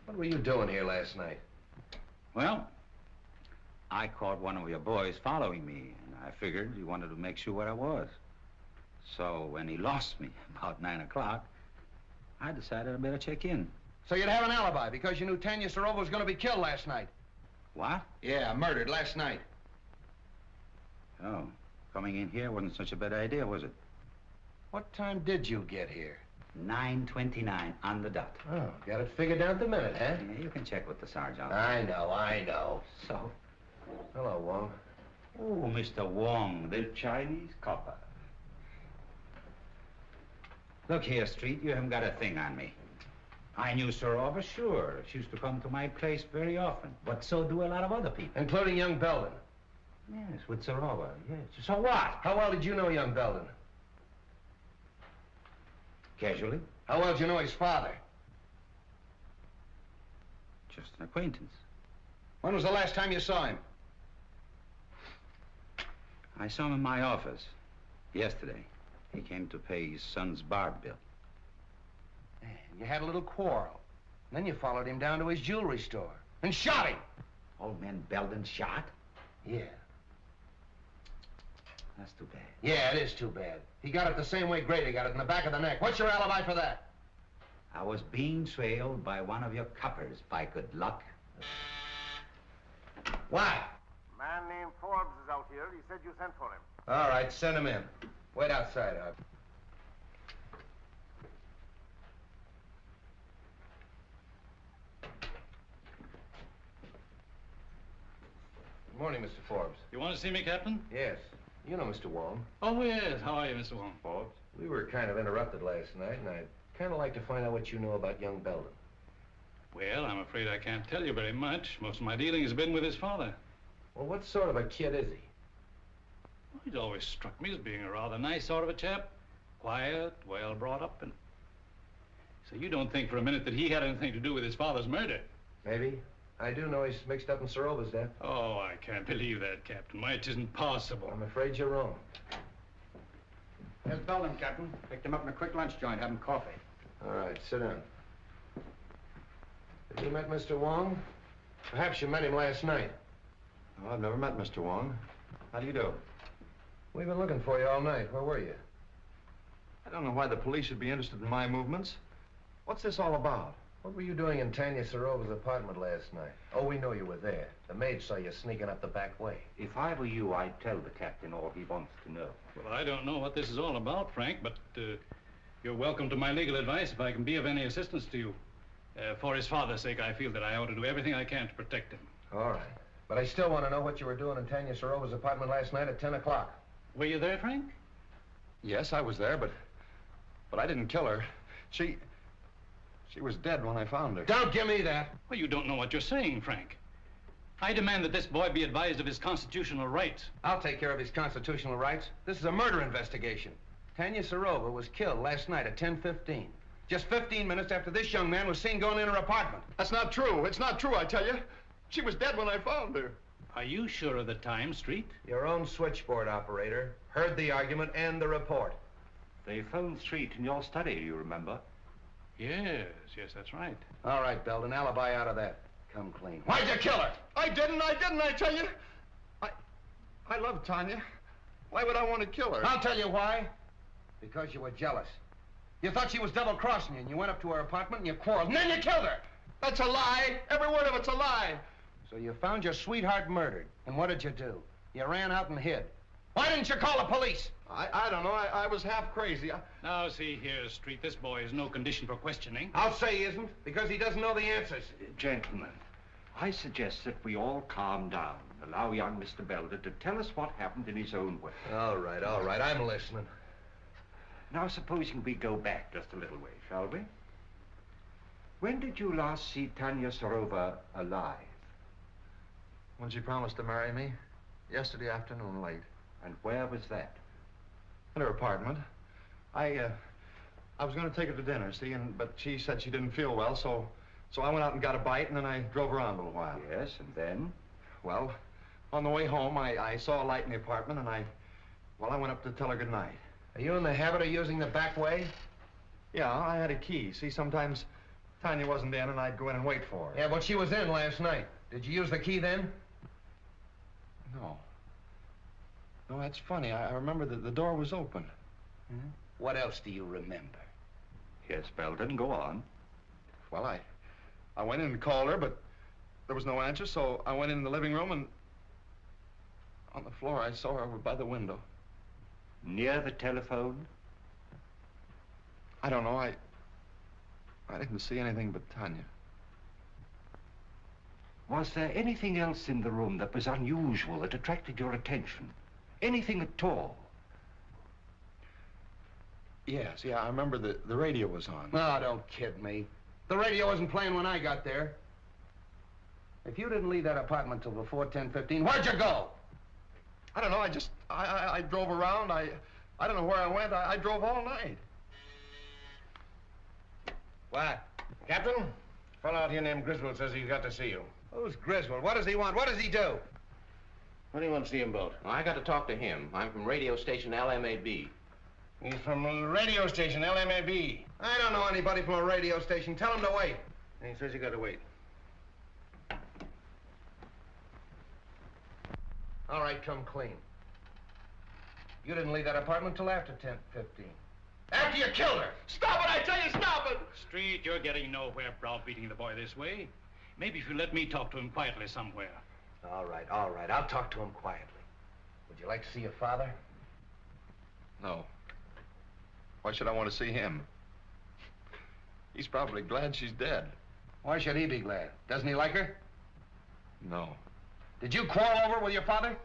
What were you doing here last night? Well, I caught one of your boys following me, and I figured he wanted to make sure where I was. So when he lost me about 9 o'clock, I decided I better check in. So you'd have an alibi because you knew Tanya Serova was going to be killed last night. What? Yeah, murdered last night. Oh, coming in here wasn't such a bad idea, was it? What time did you get here? 9:29 on the dot. Oh, got it figured down to the minute, huh? Yeah, you can check with the sergeant. I know. So? Hello, Wong. Oh, Mr. Wong, the Chinese copper. Look here, Street, you haven't got a thing on me. I knew Sorova, sure. She used to come to my place very often. But so do a lot of other people. Including young Belden. Yes, with Sorova, yes. So what? How well did you know young Belden? Casually. How well did you know his father? Just an acquaintance. When was the last time you saw him? I saw him in my office yesterday. He came to pay his son's bar bill. And you had a little quarrel. And then you followed him down to his jewelry store and shot him. Old man Belden shot? Yeah. That's too bad. Yeah, it is too bad. He got it the same way Grady got it, in the back of the neck. What's your alibi for that? I was being trailed by one of your coppers, by good luck. Why? A man named Forbes is out here. He said you sent for him. All right, send him in. Wait outside, Hub. Good morning, Mr. Forbes. You want to see me, Captain? Yes. You know Mr. Wong. Oh, yes. How are you, Mr. Wong? Forbes. We were kind of interrupted last night, and I'd kind of like to find out what you know about young Belden. Well, I'm afraid I can't tell you very much. Most of my dealing has been with his father. Well, what sort of a kid is he? Well, he's always struck me as being a rather nice sort of a chap. Quiet, well brought up, and... So you don't think for a minute that he had anything to do with his father's murder? Maybe. I do know he's mixed up in Sorova's death. Oh, I can't believe that, Captain. Why, it isn't possible. I'm afraid you're wrong. There's Belden, Captain. Picked him up in a quick lunch joint, having coffee. All right, sit down. Have you met Mr. Wong? Perhaps you met him last night. Oh, I've never met Mr. Wong. How do you do? We've been looking for you all night. Where were you? I don't know why the police should be interested in my movements. What's this all about? What were you doing in Tanya Sorova's apartment last night? Oh, we know you were there. The maid saw you sneaking up the back way. If I were you, I'd tell the captain all he wants to know. Well, I don't know what this is all about, Frank, but you're welcome to my legal advice if I can be of any assistance to you. For his father's sake, I feel that I ought to do everything I can to protect him. All right. But I still want to know what you were doing in Tanya Sorova's apartment last night at 10 o'clock. Were you there, Frank? Yes, I was there, but I didn't kill her. She was dead when I found her. Don't give me that. Well, you don't know what you're saying, Frank. I demand that this boy be advised of his constitutional rights. I'll take care of his constitutional rights. This is a murder investigation. Tanya Sorova was killed last night at 10:15. Just 15 minutes after this young man was seen going in her apartment. That's not true. It's not true, I tell you. She was dead when I found her. Are you sure of the time, Street? Your own switchboard operator heard the argument and the report. They phoned Street in your study, you remember? Yes, that's right. All right, Belden, alibi out of that. Come clean. Why'd you kill her? I didn't, I tell you. I love Tanya. Why would I want to kill her? I'll tell you why. Because you were jealous. You thought she was double-crossing you, and you went up to her apartment and you quarreled, and then you killed her. That's a lie. Every word of it's a lie. So you found your sweetheart murdered, and what did you do? You ran out and hid. Why didn't you call the police? I don't know. I was half crazy. Now, see here, Street, this boy is no condition for questioning. I'll say he isn't, because he doesn't know the answers. Gentlemen, I suggest that we all calm down. Allow young Mr. Belden to tell us what happened in his own way. All right. I'm listening. Now, supposing we go back just a little way, shall we? When did you last see Tanya Sorova alive? When she promised to marry me. Yesterday afternoon, late. And where was that? In her apartment. I was going to take her to dinner, see, but she said she didn't feel well, so I went out and got a bite, and then I drove around a little while. Yes, and then? Well, on the way home, I saw a light in the apartment, and I went up to tell her good night. Are you in the habit of using the back way? Yeah, I had a key. See, sometimes Tanya wasn't in, and I'd go in and wait for her. Yeah, but she was in last night. Did you use the key then? No. No, that's funny. I remember that the door was open. Hmm? What else do you remember? Yes, Belden, go on. Well, I went in and called her, but there was no answer, so I went in the living room, and on the floor I saw her over by the window. Near the telephone? I don't know. I didn't see anything but Tanya. Was there anything else in the room that was unusual, that attracted your attention? Anything at all? Yes, I remember the radio was on. No, don't kid me. The radio wasn't playing when I got there. If you didn't leave that apartment till before 10:15, where'd you go? I don't know, I drove around. I don't know where I went. I drove all night. What? Captain, a fellow out here named Griswold says he's got to see you. Who's Griswold? What does he want? What does he do? What do you want to see him about? Well, I got to talk to him. I'm from radio station LMAB. He's from the radio station, LMAB. I don't know anybody from a radio station. Tell him to wait. And he says you got to wait. All right, come clean. You didn't leave that apartment till after 10:15. After you killed her! Stop it, I tell you, stop it! Street, you're getting nowhere browbeating the boy this way. Maybe if you let me talk to him quietly somewhere. All right. I'll talk to him quietly. Would you like to see your father? No. Why should I want to see him? He's probably glad she's dead. Why should he be glad? Doesn't he like her? No. Did you quarrel over with your father?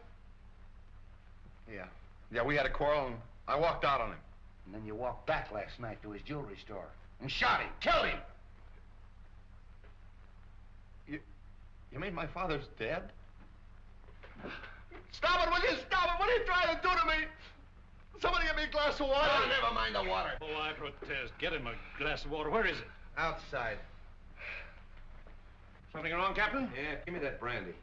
Yeah, we had a quarrel and I walked out on him. And then you walked back last night to his jewelry store and shot him, killed him. You mean my father's dead? Stop it, will you? Stop it! What are you trying to do to me? Somebody get me a glass of water. Oh, never mind the water. Oh, I protest. Get him a glass of water. Where is it? Outside. Something wrong, Captain? Yeah, give me that brandy.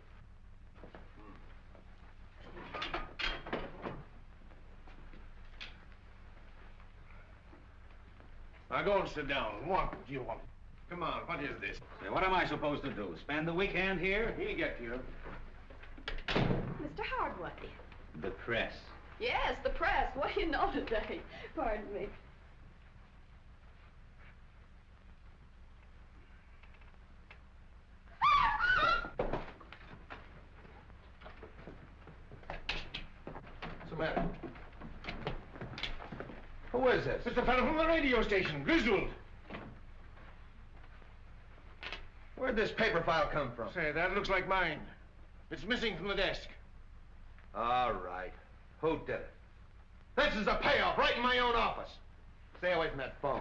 Now go and sit down. What do you want? Come on, what is this? Say, what am I supposed to do? Spend the weekend here? He'll get you. Mr. Hardway. The press. Yes, the press. What do you know today? Pardon me. What's the matter? Who is this? It's the fellow from the radio station, Griswold. Where'd this paper file come from? Say, that looks like mine. It's missing from the desk. All right. Who did it? This is a payoff right in my own office. Stay away from that phone.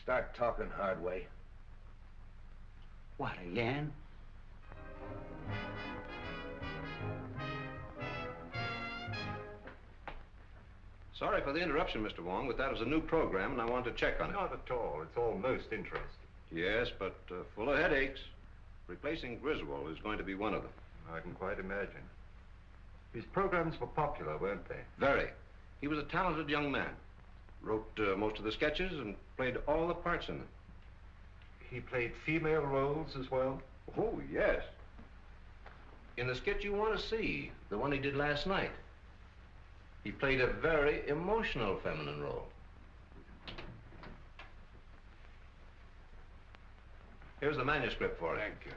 Start talking, Hardway. What, again? Sorry for the interruption, Mr. Wong, but that was a new program, and I wanted to check on it. Not at all. It's all most interesting. Yes, but full of headaches. Replacing Griswold is going to be one of them. I can quite imagine. His programs were popular, weren't they? Very. He was a talented young man. Wrote most of the sketches and played all the parts in them. He played female roles as well? Oh, yes. In the sketch you want to see, the one he did last night, he played a very emotional feminine role. Here's the manuscript for it. Thank you.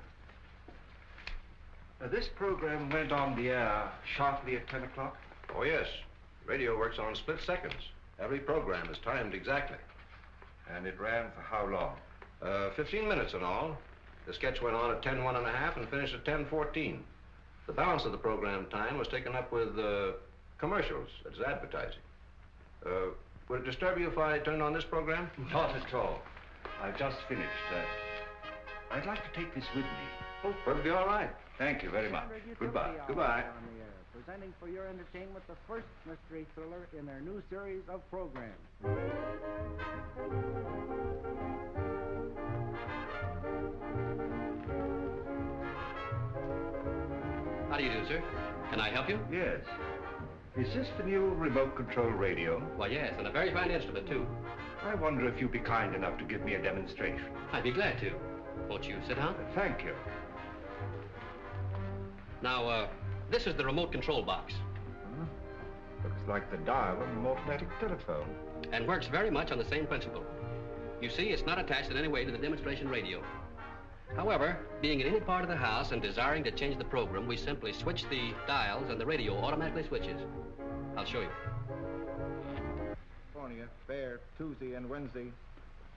Now, this program went on the air sharply at 10 o'clock? Oh, yes. Radio works on split seconds. Every program is timed exactly. And it ran for how long? 15 minutes in all. The sketch went on at 10:01 and finished at 10:14. The balance of the program time was taken up with commercials. It's advertising. Would it disturb you if I turned on this program? Not at all. I've just finished. I'd like to take this with me. Oh, perfectly all right. Thank you very much. Goodbye. Goodbye. Presenting for your entertainment the first mystery thriller in their new series of programs. How do you do, sir? Can I help you? Yes. Is this the new remote control radio? Why, yes, and a very fine instrument, too. I wonder if you'd be kind enough to give me a demonstration. I'd be glad to. Won't you sit down? Thank you. Now, this is the remote control box. Looks like the dial of an automatic telephone. And works very much on the same principle. You see, it's not attached in any way to the demonstration radio. However, being in any part of the house and desiring to change the program, we simply switch the dials and the radio automatically switches. I'll show you. California, fair Tuesday and Wednesday.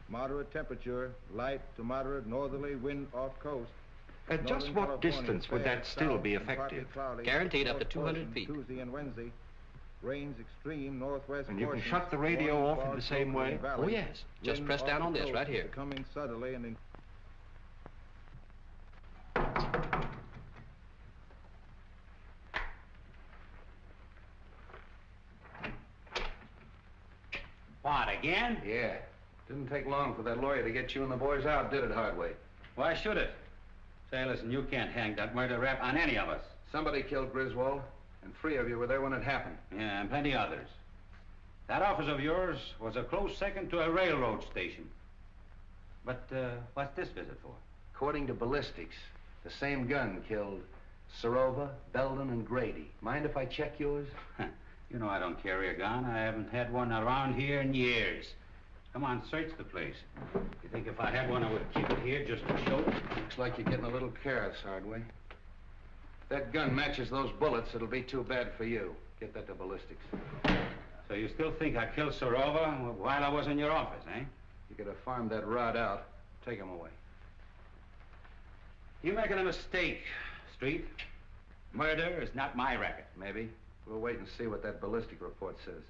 Moderate temperature, light to moderate northerly wind off coast. At just Northern what California, distance would fair that still south be and partly effective? cloudy, Guaranteed up to north 200 portion feet. Tuesday and Wednesday. Rains extreme northwest And you can portions, shut the radio warm off in fog the same local way? and valleys. Oh, yes. Just Wind press off down the on this coast, right here. Becoming southerly and What, again? Yeah. Didn't take long for that lawyer to get you and the boys out, did it, Hardway? Why should it? Say, listen, you can't hang that murder rap on any of us. Somebody killed Griswold, and 3 of you were there when it happened. Yeah, and plenty others. That office of yours was a close second to a railroad station. But what's this visit for? According to ballistics, the same gun killed Serova, Belden, and Grady. Mind if I check yours? You know I don't carry a gun. I haven't had one around here in years. Come on, search the place. You think if I had one, I would keep it here just to show? Looks like you're getting a little careless, Hardway. If that gun matches those bullets, it'll be too bad for you. Get that to ballistics. So you still think I killed Serova while I was in your office, eh? You could have farmed that rod out. Take him away. You're making a mistake, Street. Murder is not my racket. Maybe. We'll wait and see what that ballistic report says.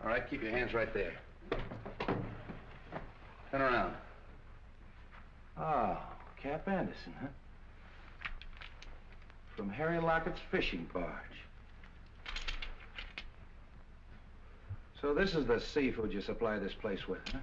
All right, keep your hands right there. Turn around. Oh, Cap Anderson, huh? From Harry Lockett's fishing barge. So this is the seafood you supply this place with, huh?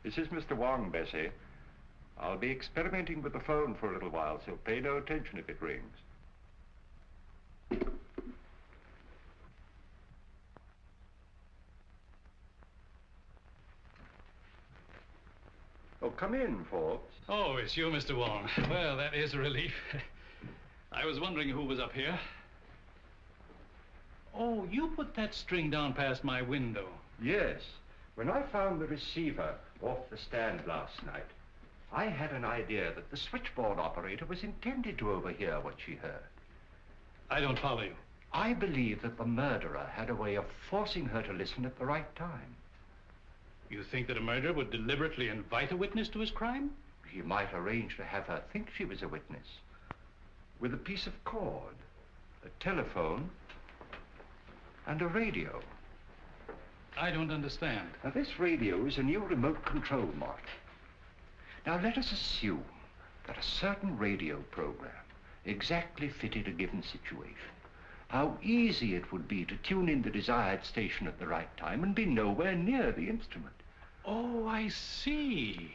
This is Mr. Wong, Bessie. I'll be experimenting with the phone for a little while, so pay no attention if it rings. Oh, come in, Forbes. Oh, it's you, Mr. Wong. Well, that is a relief. I was wondering who was up here. Oh, you put that string down past my window. Yes. When I found the receiver off the stand last night, I had an idea that the switchboard operator was intended to overhear what she heard. I don't follow you. I believe that the murderer had a way of forcing her to listen at the right time. You think that a murderer would deliberately invite a witness to his crime? He might arrange to have her think she was a witness. With a piece of cord, a telephone, and a radio. I don't understand. Now, this radio is a new remote control model. Now, let us assume that a certain radio program exactly fitted a given situation. How easy it would be to tune in the desired station at the right time and be nowhere near the instrument. Oh, I see.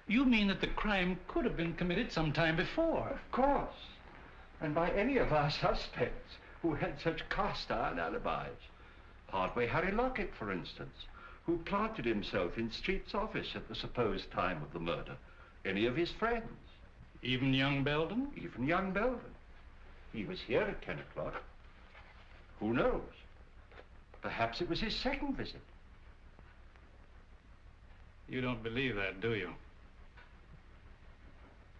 You mean that the crime could have been committed some time before? Of course. And by any of our suspects who had such cast-iron alibis. Hardway Harry Lockett, for instance, who planted himself in Street's office at the supposed time of the murder. Any of his friends. Even young Belden? Even young Belden. He was here at 10 o'clock. Who knows? Perhaps it was his second visit. You don't believe that, do you?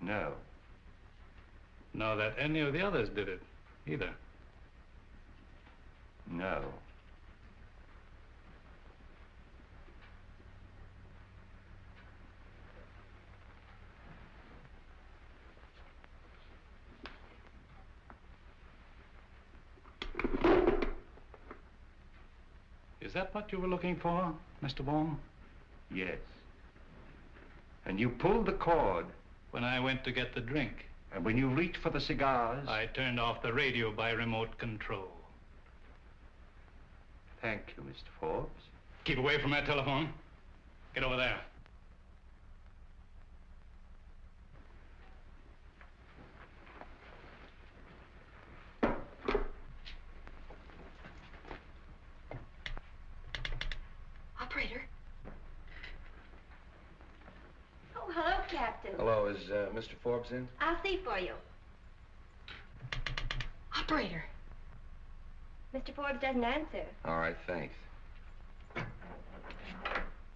No. Nor that any of the others did it, either? No. Is that what you were looking for, Mr. Wong? Yes. And you pulled the cord. When I went to get the drink. And when you reached for the cigars. I turned off the radio by remote control. Thank you, Mr. Forbes. Keep away from that telephone. Get over there. Operator. Oh, hello, Captain. Hello, is Mr. Forbes in? I'll see for you. Operator. Mr. Forbes doesn't answer. All right, thanks.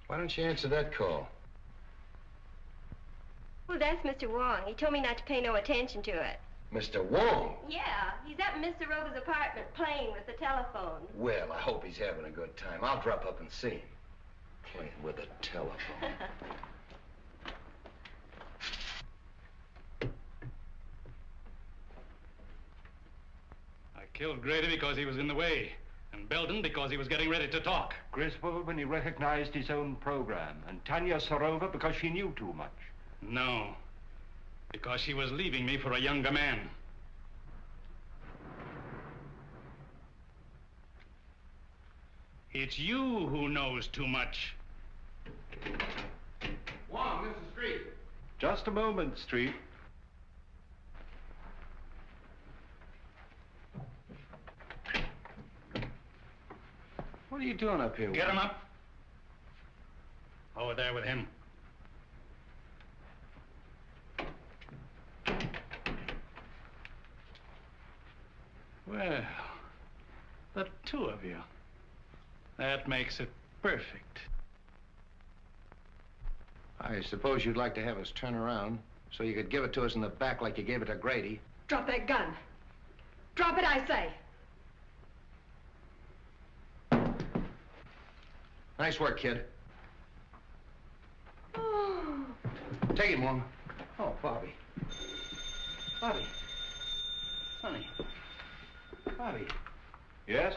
Why don't you answer that call? Well, that's Mr. Wong. He told me not to pay no attention to it. Mr. Wong? Yeah, he's up in Mr. Rover's apartment playing with the telephone. Well, I hope he's having a good time. I'll drop up and see him. Playing with a telephone. I killed Grady because he was in the way, and Belden because he was getting ready to talk. Griswold when he recognized his own program, and Tanya Sarova because she knew too much. No, because she was leaving me for a younger man. It's you who knows too much. Wong, this is Street. Just a moment, Street. What are you doing up here? Get him up. Over there with him. Well, the two of you. That makes it perfect. I suppose you'd like to have us turn around so you could give it to us in the back like you gave it to Grady. Drop that gun. Drop it, I say. Nice work, kid. Take him, Wong. Oh, Bobby. Bobby. Sonny. Bobby. Yes?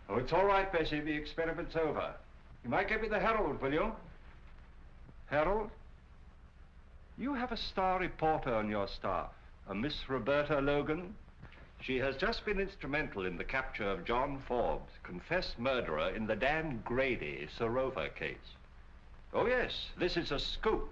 Oh, it's all right, Bessie. The experiment's over. You might give me the Herald, will you? Herald? You have a star reporter on your staff, a Miss Roberta Logan. She has just been instrumental in the capture of John Forbes, confessed murderer in the Dan Grady Sarova case. Oh, yes, this is a scoop.